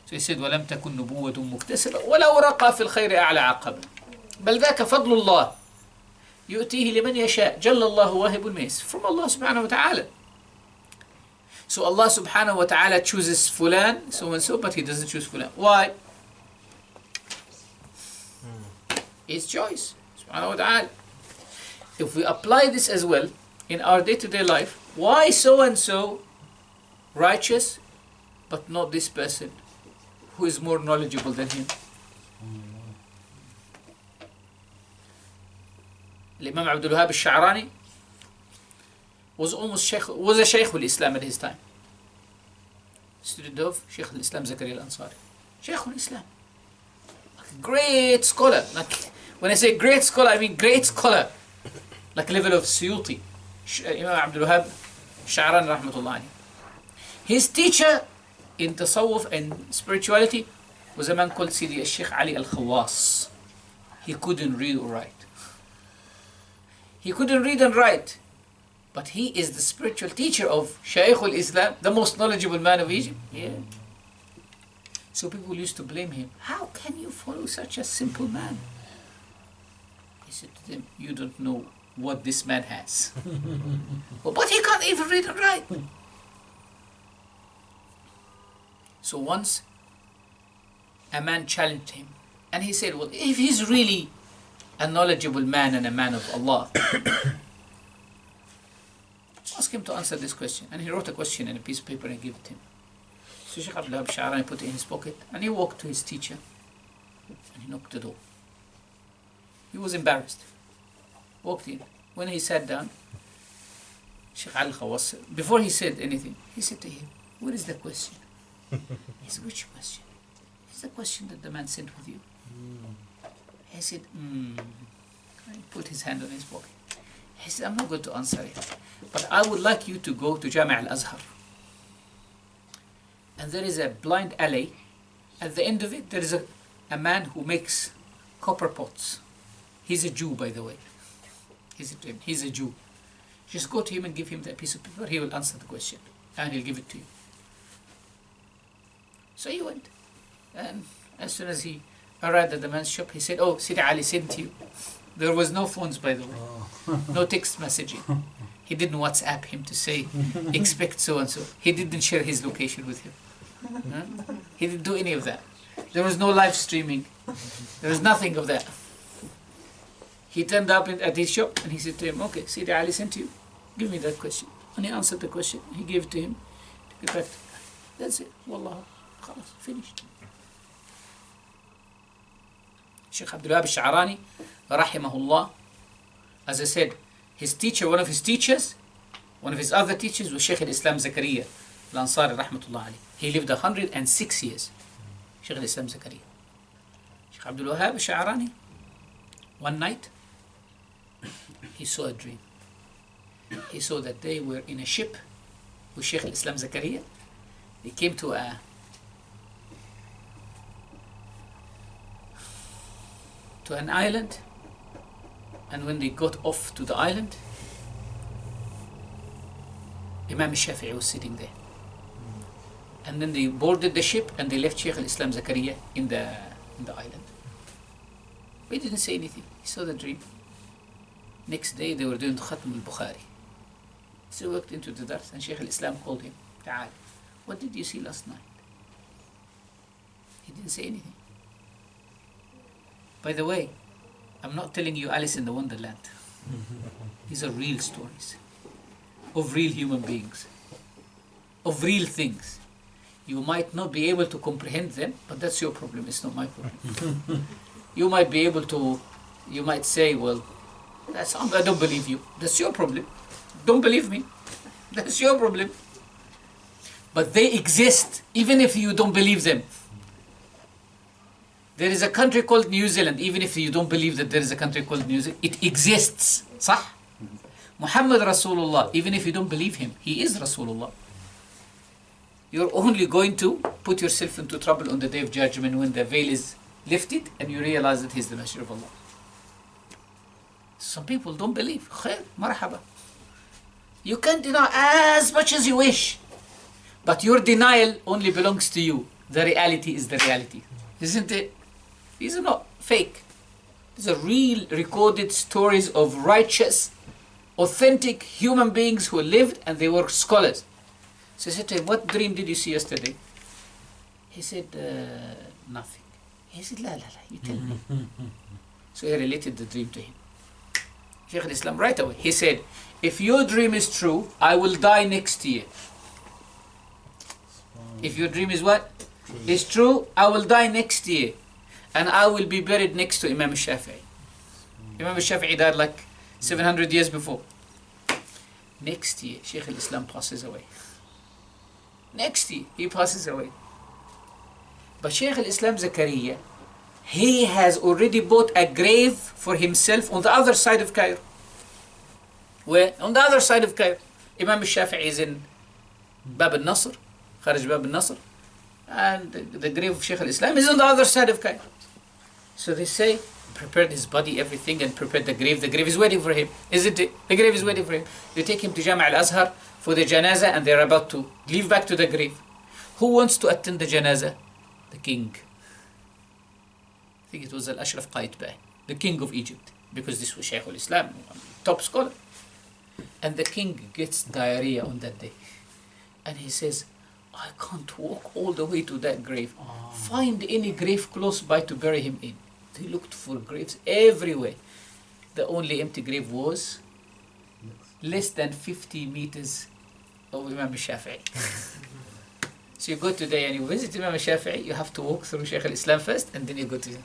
So he said, وَلَمْ تَكُنْ نُبُوَّةٌ مُكْتَسِبَةٌ وَلَوْ رَقَى فِي الْخَيْرِ أَعْلَى عَقَبًا بَلْ ذَاكَ فَضْلُ اللَّهِ يُؤْتِيهِ لِمَنْ يَشَاءُ جَلَّ اللَّهُ وَاهِبُ الْمَيْسِ. From Allah subhanahu wa ta'ala. So Allah subhanahu wa ta'ala chooses fulan, so and so, but he doesn't choose fulan. Why? His choice. Subhanahu wa ta'ala. If we apply this as well in our day-to-day life, why so and so righteous, but not this person who is more knowledgeable than him? Imam Abdul Wahab al-Sha'rani was a Shaykh al-Islam at his time. Student of Shaykh al-Islam Zakaria al-Ansari. Shaykh al-Islam. Great scholar. Like, when I say great scholar, I mean great scholar. Like level of Suyuti. Imam Abdul Wahab al-Sha'rani rahmatullah alayhi. His teacher in Tasawwuf and spirituality was a man called Sidi al-Shaykh Ali al-Khawas. He couldn't read or write. He couldn't read and write. But he is the spiritual teacher of Shaykh al-Islam, the most knowledgeable man of Egypt. Yeah. So people used to blame him. How can you follow such a simple man? He said to them, you don't know what this man has. But he can't even read and write. So once a man challenged him and he said, well, if he's really a knowledgeable man and a man of Allah, ask him to answer this question. And he wrote a question in a piece of paper and gave it to him. So Shaykh Abdul Wahab al-Sha'rani put it in his pocket and he walked to his teacher and he knocked the door. He was embarrassed. Walked in. When he sat down, Shaykh al-Khawas, before he said anything, he said to him, what is the question? He said, which question? It's the question that the man sent with you. He said, He put his hand on his pocket. He said, I'm not going to answer it, but I would like you to go to Jami' al-Azhar. And there is a blind alley. At the end of it, there is a man who makes copper pots. He's a Jew, by the way. He's a Jew. Just go to him and give him that piece of paper. He will answer the question and he'll give it to you. So he went. And as soon as he arrived at the man's shop, he said, oh, Sidi Ali sent you. There was no phones, by the way. No text messaging. He didn't WhatsApp him to say, expect so and so. He didn't share his location with him. He didn't do any of that. There was no live streaming. There was nothing of that. He turned up at his shop and he said to him, okay, Sidi Ali sent you. Give me that question. And he answered the question. He gave it to him. Took it back. That's it. Wallah. Khalas. Finished. Shaykh Abdul Wahab al-Sha'rani, rahimahullah, as I said, his teacher, one of his other teachers was Shaykh al-Islam Zakaria al-Ansari, rahmatullah alayhi. He lived 106 years. Shaykh al-Islam Zakaria. Shaykh Abdul Wahab al-Sha'rani, one night, he saw a dream. He saw that they were in a ship with Shaykh al-Islam Zakaria. They came to an island, and when they got off to the island, Imam al-Shafi'i was sitting there. And then they boarded the ship and they left Shaykh al-Islam Zakaria in the island. But he didn't say anything. He saw the dream. Next day they were doing Khatm al-Bukhari. So he walked into the dars and Shaykh al-Islam called him. Ta'al, what did you see last night? He didn't say anything. By the way, I'm not telling you Alice in the Wonderland. These are real stories of real human beings, of real things. You might not be able to comprehend them, but that's your problem, it's not my problem. You might be able to, you might say, well, I don't believe you. That's your problem. Don't believe me. That's your problem. But they exist, even if you don't believe them. There is a country called New Zealand, even if you don't believe that there is a country called New Zealand, it exists. Sah? Muhammad Rasulullah, even if you don't believe him, he is Rasulullah. You're only going to put yourself into trouble on the Day of Judgment when the veil is lifted and you realize that he's the Messenger of Allah. Some people don't believe. Khair, marhaba. You can deny as much as you wish, but your denial only belongs to you. the reality is the reality. Isn't it? These are not fake. These are real recorded stories of righteous, authentic human beings who lived and they were scholars. So I said to him, what dream did you see yesterday? He said, nothing. He said, la, you tell me. So I related the dream to him. Shaykh al-Islam right away, he said, if your dream is true, I will die next year. If your dream is what? Is true, I will die next year. And I will be buried next to Imam al-Shafi'i. Imam al-Shafi'i died like 700 years before. Next year, Shaykh al-Islam passes away. Next year, he passes away. But Shaykh al-Islam Zakaria, he has already bought a grave for himself on the other side of Cairo. Where? On the other side of Cairo. Imam al-Shafi'i is in Bab al-Nasr, Kharij Bab al-Nasr. And the grave of Shaykh al-Islam is on the other side of Cairo. So they say, prepared his body, everything, and prepared the grave. The grave is waiting for him, isn't it? The grave is waiting for him. They take him to Jami' al-Azhar for the janazah, and they're about to leave back to the grave. Who wants to attend the janazah? The king. I think it was Al-Ashraf Qaitbah, the king of Egypt, because this was Shaykh al-Islam, top scholar. And the king gets diarrhea on that day. And he says, I can't walk all the way to that grave. Find any grave close by to bury him in. They looked for graves everywhere. The only empty grave was less than 50 meters of Imam al-Shafi'i. So you go today and you visit Imam al-Shafi'i, you have to walk through Shaykh al-Islam first, and then you go to him.